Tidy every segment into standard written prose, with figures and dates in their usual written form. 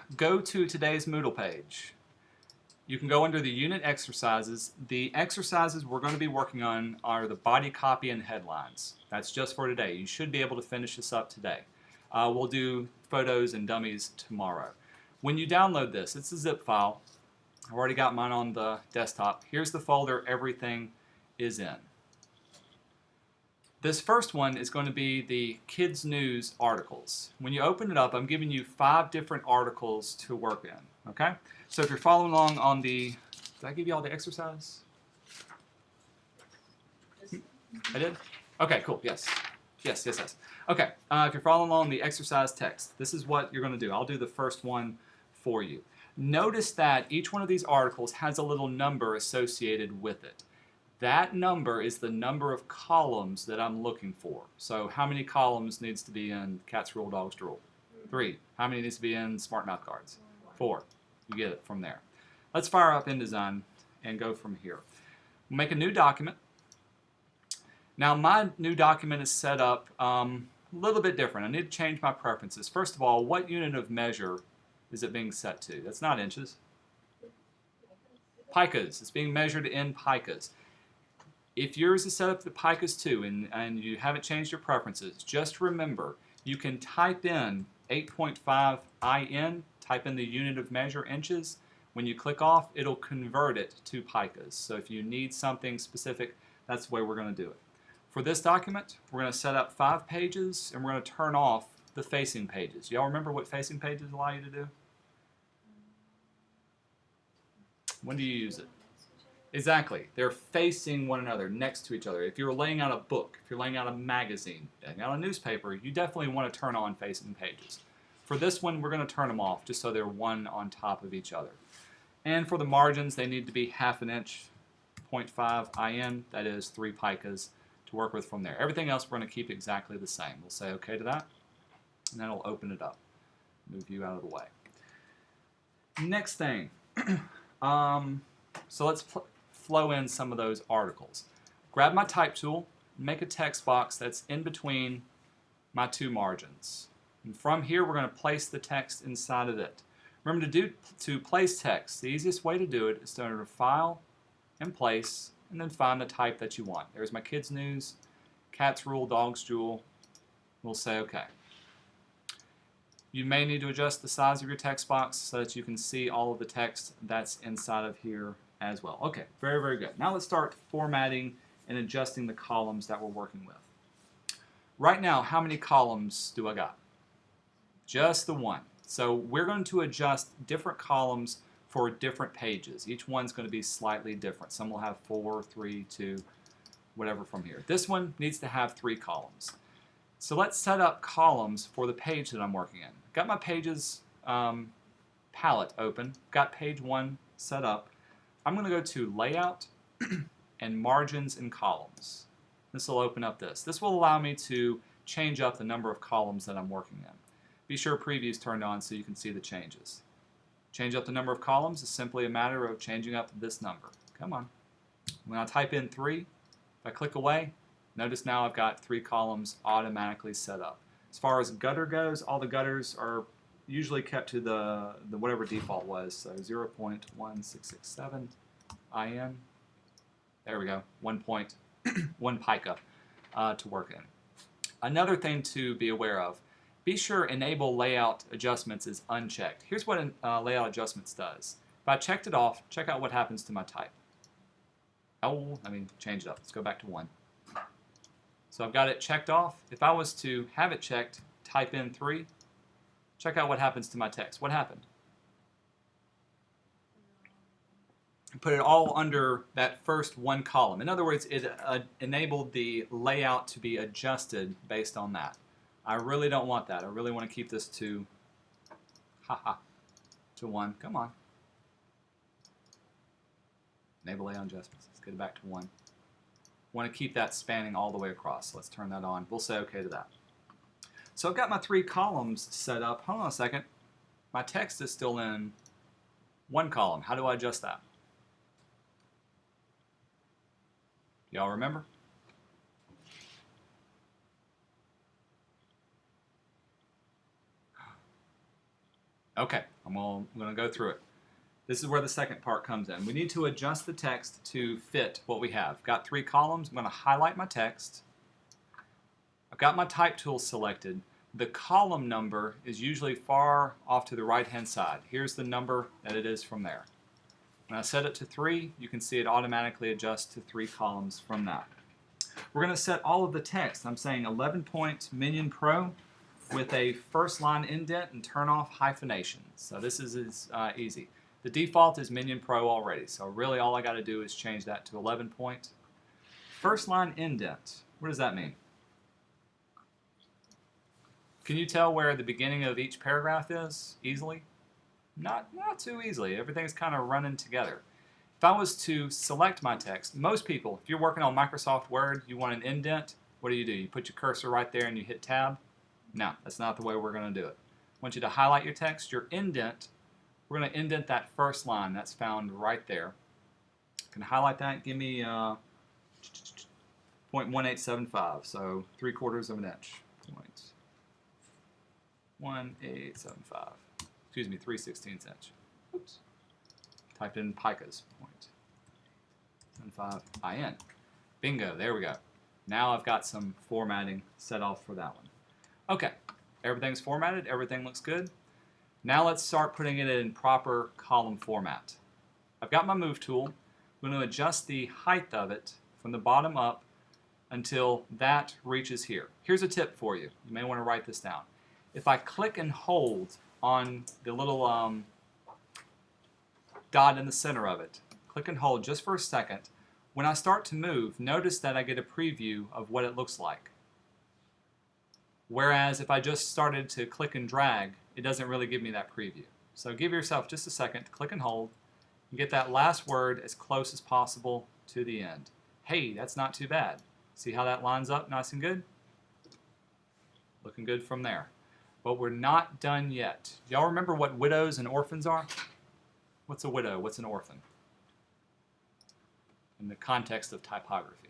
to go to today's Moodle page, you can go under the unit exercises. The exercises we're going to be working on are the body copy and headlines. That's just for today. You should be able to finish this up today. We'll do photos and dummies tomorrow. When you download this, it's a zip file. I've already got mine on the desktop. Here's the folder everything is in. This first one is going to be the Kids News articles. When you open it up, I'm giving you 5 different articles to work in. Okay? So if you're following along on the... Did I give you all the exercise? I did? Okay, cool. Yes. Yes. Okay, if you're following along the exercise text, this is what you're going to do. I'll do the first one for you. Notice that each one of these articles has a little number associated with it. That number is the number of columns that I'm looking for. So how many columns needs to be in Cats Rule, Dogs Drool? 3. How many needs to be in Smart Mouth Cards? 4. You get it from there. Let's fire up InDesign and go from here. We'll make a new document. Now my new document is set up a little bit different. I need to change my preferences. First of all, what unit of measure is it being set to? That's not inches. Picas. It's being measured in picas. If yours is set up to picas too and you haven't changed your preferences, just remember you can type in 8.5 IN, type in the unit of measure inches. When you click off, it'll convert it to picas. So if you need something specific, that's the way we're going to do it. For this document, we're going to set up 5 pages and we're going to turn off the facing pages. Y'all remember what facing pages allow you to do? When do you use it? Exactly. They're facing one another, next to each other. If you're laying out a book, if you're laying out a magazine, laying out a newspaper, you definitely want to turn on facing pages. For this one, we're going to turn them off just so they're one on top of each other. And for the margins, they need to be 1/2 inch, 0.5 IN, that is 3 picas to work with from there. Everything else we're going to keep exactly the same. We'll say OK to that, and that'll open it up. Move you out of the way. Next thing, so let's flow in some of those articles. Grab my type tool, make a text box that's in between my 2 margins. And from here, we're going to place the text inside of it. Remember to place text, the easiest way to do it is to enter File and Place, and then find the type that you want. There's my Kids News, Cats Rule, Dogs Drool. We'll say OK. You may need to adjust the size of your text box so that you can see all of the text that's inside of here as well. Okay, very, very good. Now let's start formatting and adjusting the columns that we're working with. Right now, how many columns do I got? Just the 1. So we're going to adjust different columns for different pages. Each one's going to be slightly different. Some will have 4, 3, 2, whatever from here. This one needs to have 3 columns. So let's set up columns for the page that I'm working in. Got my pages palette open. Got page 1 set up. I'm going to go to Layout and Margins and Columns. This will open up this. This will allow me to change up the number of columns that I'm working in. Be sure Preview's turned on so you can see the changes. Change up the number of columns is simply a matter of changing up this number. Come on. When I type in 3, if I click away, notice now I've got 3 columns automatically set up. As far as gutter goes, all the gutters are usually kept to the whatever default was. So 0.1667 IN. There we go. 1 pica to work in. Another thing to be aware of, be sure Enable Layout Adjustments is unchecked. Here's what Layout Adjustments does. If I checked it off, check out what happens to my type. Oh, let me change it up. Let's go back to 1. So I've got it checked off. If I was to have it checked, type in 3, check out what happens to my text. What happened? Put it all under that first 1 column. In other words, it enabled the layout to be adjusted based on that. I really don't want that. I really want to keep this to 1. Come on. Enable layout adjustments. Let's get it back to 1. Want to keep that spanning all the way across. Let's turn that on. We'll say OK to that. So I've got my 3 columns set up. Hold on a second. My text is still in 1 column. How do I adjust that? Y'all remember? Okay, I'm going to go through it. This is where the second part comes in. We need to adjust the text to fit what we have. Got 3 columns. I'm going to highlight my text. I've got my type tool selected. The column number is usually far off to the right-hand side. Here's the number that it is from there. When I set it to 3, you can see it automatically adjusts to 3 columns from that. We're going to set all of the text. I'm saying 11-point Minion Pro with a first line indent and turn off hyphenation. So this is easy. The default is Minion Pro already, so really all I got to do is change that to 11 point. First line indent, what does that mean? Can you tell where the beginning of each paragraph is easily? Not too easily. Everything's kind of running together. If I was to select my text, most people, if you're working on Microsoft Word, you want an indent, what do? You put your cursor right there and you hit tab? No, that's not the way we're going to do it. I want you to highlight your text, your indent. We're going to indent that first line that's found right there. You can highlight that, give me 0.1875, so 3/4 of an inch. 0.1875. Excuse me, 3/16 inch. Oops. Typed in picas. 0.75 IN. Bingo, there we go. Now I've got some formatting set off for that one. Okay, everything's formatted, everything looks good. Now let's start putting it in proper column format. I've got my move tool. I'm going to adjust the height of it from the bottom up until that reaches here. Here's a tip for you. You may want to write this down. If I click and hold on the little dot in the center of it, click and hold just for a second, when I start to move, notice that I get a preview of what it looks like. Whereas if I just started to click and drag, it doesn't really give me that preview. So give yourself just a second to click and hold and get that last word as close as possible to the end. Hey, that's not too bad. See how that lines up nice and good? Looking good from there. But we're not done yet. Do y'all remember what widows and orphans are? What's a widow? What's an orphan? In the context of typography.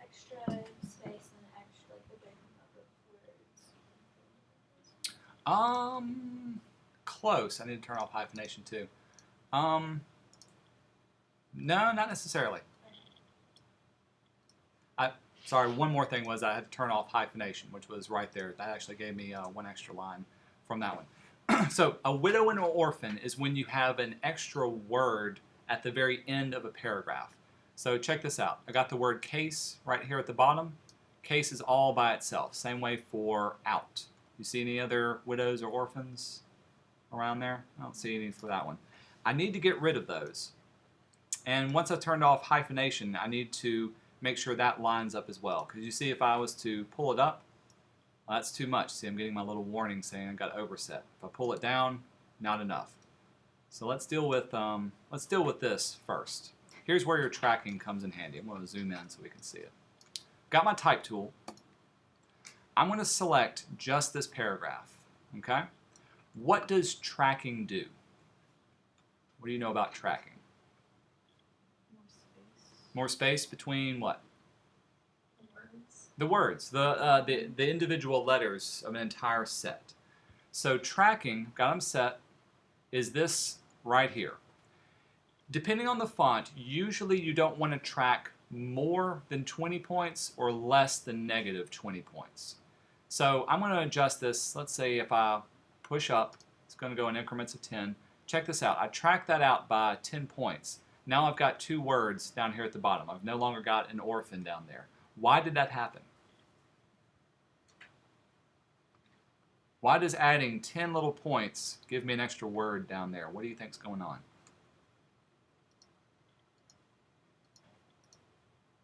Extra space and extra the big number of words. Close. I need to turn off hyphenation too. No, not necessarily. Sorry, one more thing was I had to turn off hyphenation, which was right there. That actually gave me one extra line from that one. So a widow and an orphan is when you have an extra word at the very end of a paragraph. So check this out. I got the word case right here at the bottom. Case is all by itself. Same way for out. You see any other widows or orphans around there? I don't see any for that one. I need to get rid of those. And once I turned off hyphenation, I need to make sure that lines up as well. Because you see, if I was to pull it up, well, that's too much. See, I'm getting my little warning saying I got overset. If I pull it down, not enough. So let's deal with this first. Here's where your tracking comes in handy. I'm going to zoom in so we can see it. Got my type tool. I'm going to select just this paragraph. Okay? What does tracking do? What do you know about tracking? More space between what? The words. The individual letters of an entire set. So tracking, got them set, is this right here. Depending on the font, usually you don't want to track more than 20 points or less than negative 20 points. So I'm going to adjust this. Let's say if I push up, it's going to go in increments of 10. Check this out. I tracked that out by 10 points. Now I've got 2 words down here at the bottom. I've no longer got an orphan down there. Why did that happen? Why does adding 10 little points give me an extra word down there? What do you think's going on?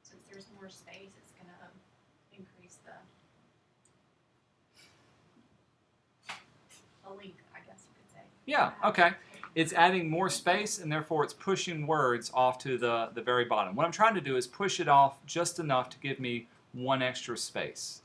Since there's more space, it's going to increase the length, I guess you could say. Yeah, okay. It's adding more space, and therefore it's pushing words off to the very bottom. What I'm trying to do is push it off just enough to give me 1 extra space.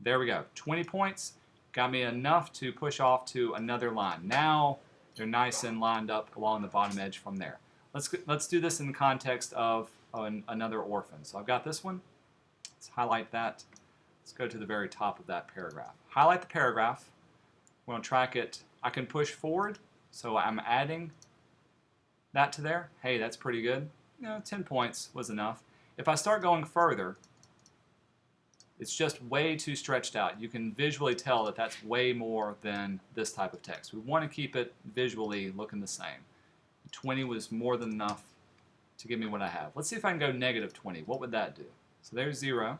There we go. 20 points got me enough to push off to another line. Now they're nice and lined up along the bottom edge from there. Let's do this in the context of another orphan. So I've got this one. Let's highlight that. Let's go to the very top of that paragraph. Highlight the paragraph. We're going to track it. I can push forward, so I'm adding that to there. Hey, that's pretty good. 10 points was enough. If I start going further, it's just way too stretched out. You can visually tell that that's way more than this type of text. We want to keep it visually looking the same. 20 was more than enough to give me what I have. Let's see if I can go negative 20. What would that do? So there's 0.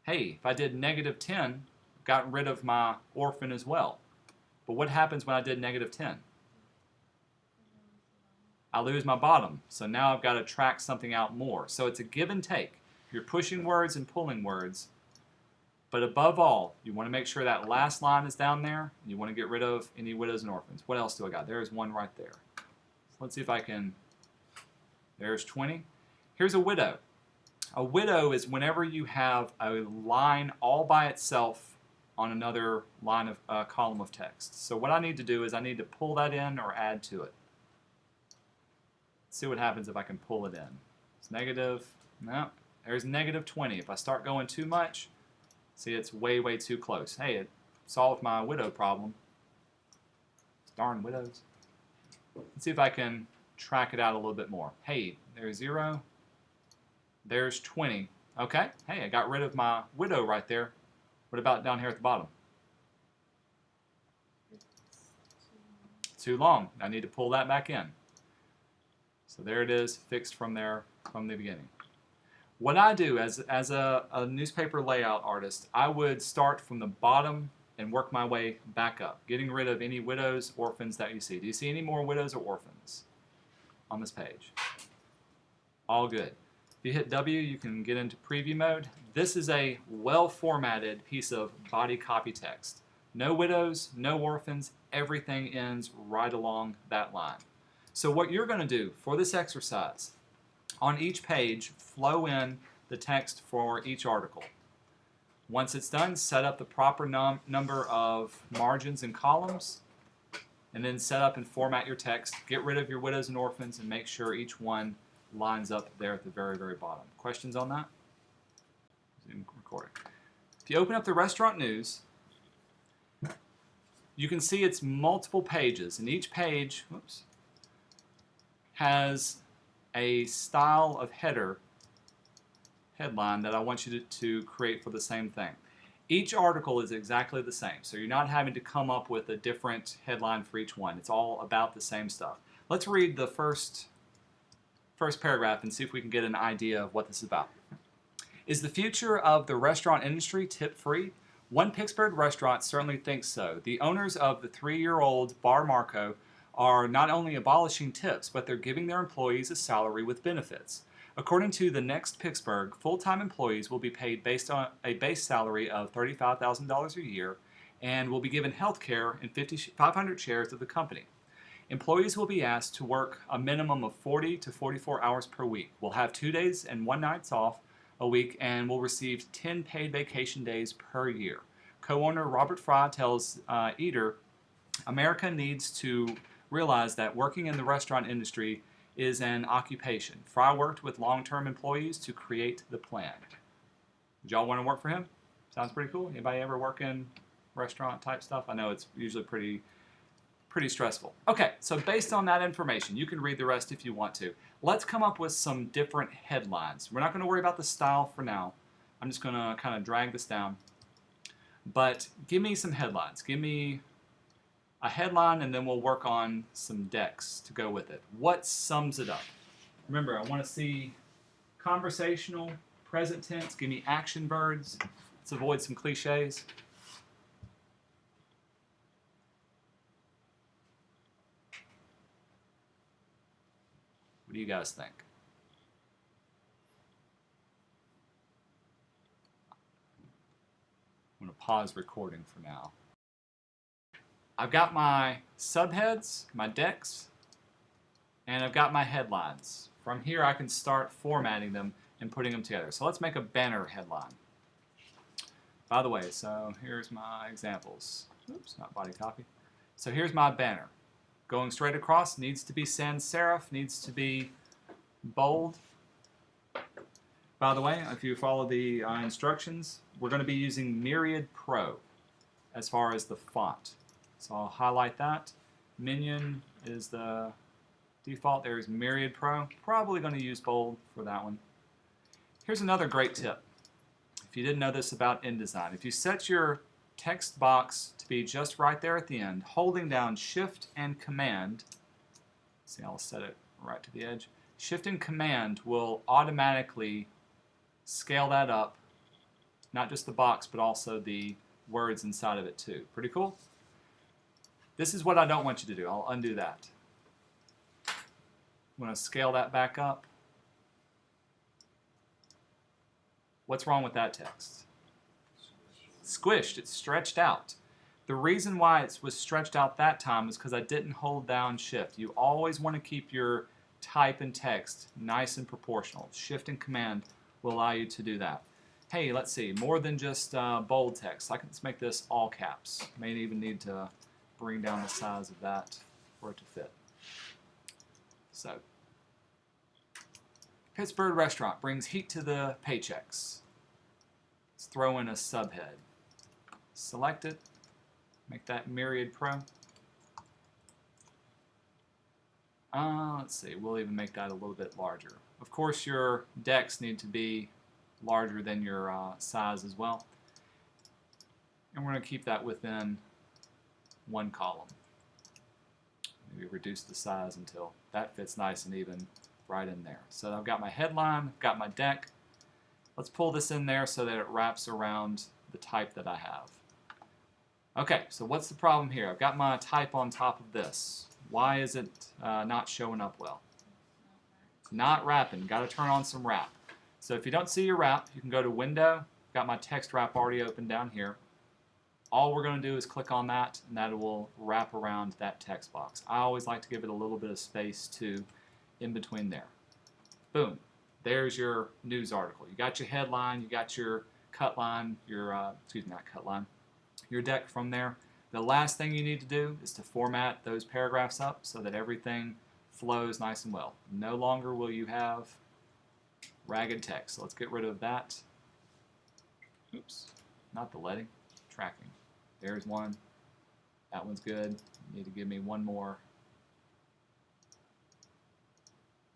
Hey, if I did negative 10, got rid of my orphan as well. But what happens when I did negative 10? I lose my bottom. So now I've got to track something out more. So it's a give and take. You're pushing words and pulling words. But above all, you want to make sure that last line is down there. You want to get rid of any widows and orphans. What else do I got? There's one right there. So let's see if I can. There's 20. Here's a widow. A widow is whenever you have a line all by itself on another line of column of text. So what I need to do is I need to pull that in or add to it. Let's see what happens if I can pull it in. It's negative. No, there's negative 20. If I start going too much, see, it's way, way too close. Hey, it solved my widow problem. Darn widows. Let's see if I can track it out a little bit more. Hey, there's 0. There's 20. Okay. Hey, I got rid of my widow right there. What about down here at the bottom? Too long. I need to pull that back in. So there it is, fixed from there from the beginning. What I do as a newspaper layout artist, I would start from the bottom and work my way back up, getting rid of any widows, orphans that you see. Do you see any more widows or orphans on this page? All good. If you hit W, you can get into preview mode. This is a well-formatted piece of body copy text. No widows, no orphans, everything ends right along that line. So what you're going to do for this exercise, on each page, flow in the text for each article. Once it's done, set up the proper number of margins and columns, and then set up and format your text. Get rid of your widows and orphans and make sure each one lines up there at the very, very bottom. Questions on that? Zoom recording. If you open up the restaurant news, you can see it's multiple pages, and each page has a style of headline that I want you to create for the same thing. Each article is exactly the same, so you're not having to come up with a different headline for each one. It's all about the same stuff. Let's read the first paragraph and see if we can get an idea of what this is about. Is the future of the restaurant industry tip-free? One Pittsburgh restaurant certainly thinks so. The owners of the 3-year-old Bar Marco are not only abolishing tips, but they're giving their employees a salary with benefits. According to the Next Pittsburgh, full-time employees will be paid based on a base salary of $35,000 a year and will be given health care and 500 shares of the company. Employees will be asked to work a minimum of 40 to 44 hours per week, will have 2 days and 1 night off a week, and will receive 10 paid vacation days per year. Co-owner Robert Fry tells Eater, America needs to realize that working in the restaurant industry is an occupation. Fry worked with long-term employees to create the plan. Did y'all want to work for him? Sounds pretty cool. Anybody ever work in restaurant type stuff? I know it's usually pretty stressful. Okay, so based on that information, you can read the rest if you want to. Let's come up with some different headlines. We're not going to worry about the style for now. I'm just going to kind of drag this down. But give me some headlines. Give me a headline, and then we'll work on some decks to go with it. What sums it up? Remember, I want to see conversational, present tense. Give me action verbs. Let's avoid some cliches. What do you guys think? I'm going to pause recording for now. I've got my subheads, my decks, and I've got my headlines. From here I can start formatting them and putting them together. So let's make a banner headline. By the way, so here's my examples. Oops, not body copy. So here's my banner. Going straight across, needs to be sans serif, needs to be bold. By the way, if you follow the instructions, we're going to be using Myriad Pro as far as the font. So I'll highlight that. Minion is the default. There's Myriad Pro. Probably going to use bold for that one. Here's another great tip. If you didn't know this about InDesign, if you set your text box to be just right there at the end, holding down Shift and Command, see, I'll set it right to the edge. Shift and Command will automatically scale that up, not just the box, but also the words inside of it too. Pretty cool? This is what I don't want you to do. I'll undo that. I'm going to scale that back up. What's wrong with that text? Squished. It's stretched out. The reason why it was stretched out that time is because I didn't hold down Shift. You always want to keep your type and text nice and proportional. Shift and Command will allow you to do that. Hey, let's see, more than just bold text. Let's make this all caps. May even need to bring down the size of that for it to fit. So, Pittsburgh restaurant brings heat to the paychecks. Let's throw in a subhead. Select it, make that Myriad Pro. Let's see, we'll even make that a little bit larger. Of course, your decks need to be larger than your size as well. And we're going to keep that within one column. Maybe reduce the size until that fits nice and even right in there. So I've got my headline, I've got my deck. Let's pull this in there so that it wraps around the type that I have. Okay, so what's the problem here? I've got my type on top of this. Why is it not showing up well? It's not wrapping. Got to turn on some wrap. So if you don't see your wrap, you can go to Window. Got my text wrap already open down here. All we're going to do is click on that, and that will wrap around that text box. I always like to give it a little bit of space too in between there. Boom. There's your news article. You got your headline, you got your cut line, your, excuse me, not cut line, your deck from there. The last thing you need to do is to format those paragraphs up so that everything flows nice and well. No longer will you have ragged text. So let's get rid of that. Oops, not the leading, tracking. There's one. That one's good. You need to give me one more.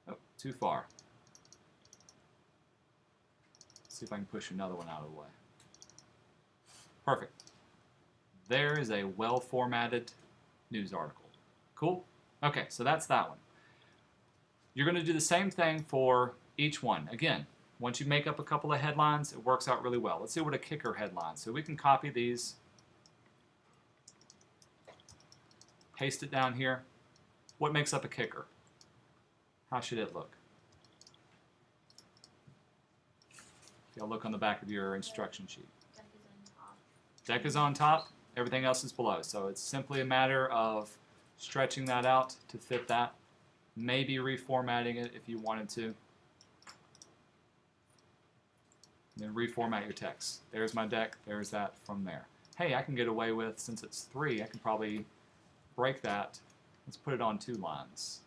Oh, too far. See if I can push another one out of the way. Perfect. There is a well-formatted news article. Cool? Okay, so that's that one. You're going to do the same thing for each one. Again, once you make up a couple of headlines, it works out really well. Let's see what a kicker headline. So we can copy these, paste it down here. What makes up a kicker? How should it look? You'll look on the back of your instruction sheet. Deck is on top, everything else is below. So it's simply a matter of stretching that out to fit that. Maybe reformatting it if you wanted to. And then reformat your text. There's my deck, there's that from there. Hey, I can get away with, since it's 3, I can probably break that. Let's put it on 2 lines.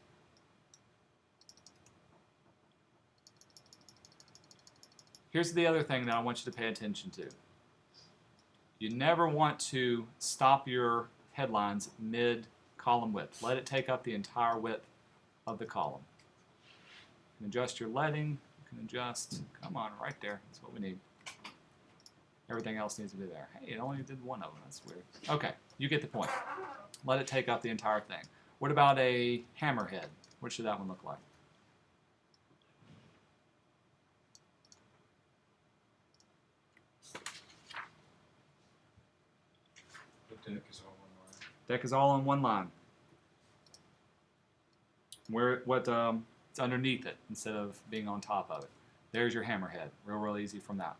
Here's the other thing that I want you to pay attention to. You never want to stop your headlines mid-column width. Let it take up the entire width of the column. You can adjust your leading. You can adjust, come on, right there. That's what we need. Everything else needs to be there. Hey, it only did one of them. That's weird. Okay, you get the point. Let it take up the entire thing. What about a hammerhead? What should that one look like? The deck is all one line. Deck is all on one line. It's underneath it instead of being on top of it. There's your hammerhead. Real easy from that.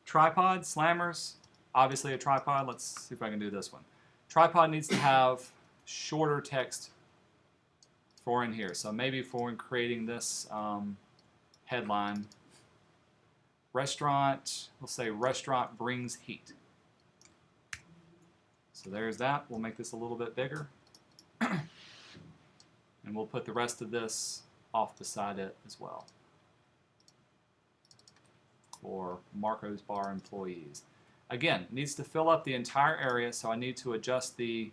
Tripod, slammers, obviously a tripod. Let's see if I can do this one. Tripod needs to have shorter text for in here. So maybe for creating this headline, restaurant, we'll say restaurant brings heat. So there's that. We'll make this a little bit bigger. And we'll put the rest of this off beside it as well. for Marco's Bar employees. Again, it needs to fill up the entire area, so I need to adjust the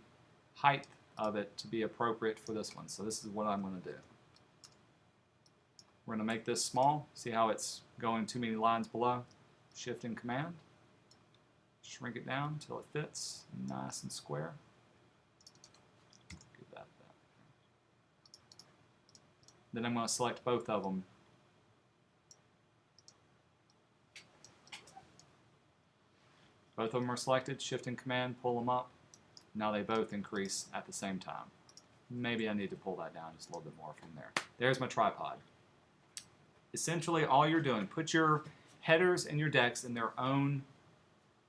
height of it to be appropriate for this one. So this is what I'm going to do. We're going to make this small. See how it's going too many lines below? Shift and Command. Shrink it down until it fits nice and square. Give that. Then I'm going to select both of them. Both of them are selected. Shift and Command, pull them up. Now they both increase at the same time. Maybe I need to pull that down just a little bit more from there. There's my tripod. Essentially, all you're doing, put your headers and your decks in their own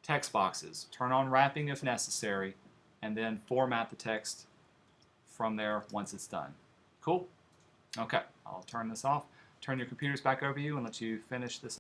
text boxes. Turn on wrapping if necessary, and then format the text from there once it's done. Cool? Okay, I'll turn this off. Turn your computers back over to you and let you finish this.